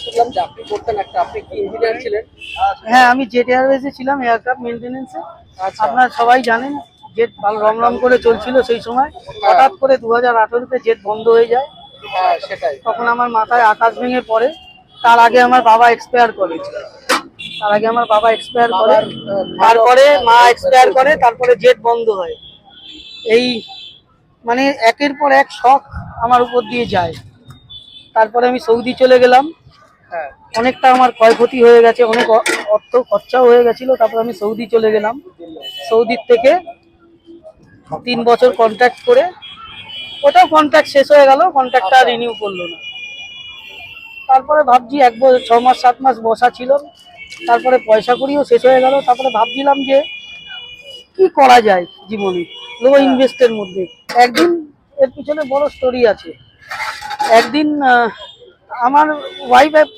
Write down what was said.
শুনলাম যে আপনি করতেন একটা, আপনি কি ইঞ্জিনিয়ার ছিলেন? হ্যাঁ, আমি জেট এয়ারওয়েজে ছিলাম, এয়ারক্রাফট মেনটেনেন্সে। আচ্ছা। আপনারা সবাই জানেন জেট রমরম করে চলছিল সেই সময়। হঠাৎ করে 2018-তে জেট বন্ধ হয়ে যায়। হ্যাঁ, সেটাই। তখন আমার মাথায় আকাশ ভেঙে পড়ে। তার আগে আমার বাবা এক্সপায়ার করে। তারপরে মা এক্সপায়ার করে, তারপরে জেট বন্ধ হয়। এই মানে একের পর এক শখ আমার উপর দিয়ে যায়। তারপরে আমি সৌদি চলে গেলাম। হ্যাঁ। অনেকটা আমার ক্ষয়ক্ষতি হয়ে গেছে, অনেক অর্থ খরচাও হয়ে গেছিল। তারপর আমি সৌদি চলে গেলাম। সৌদির থেকে 3 বছর কন্ট্রাক্ট করে, ওটাও কন্ট্রাক্ট শেষ হয়ে গেল, কন্ট্রাক্টটা রিনিউ করলো না। তারপরে ভাবছি 1 বছর 6 মাস 7 মাস বসা ছিল, তারপরে পয়সা কড়িও শেষ হয়ে গেল। তারপরে ভাবছিলাম যে কি করা যায় জীবনে, লো ইনভেস্টের মধ্যে। একদিন, এর পিছনে বড় স্টোরি আছে। একদিন আমার ওয়াইফ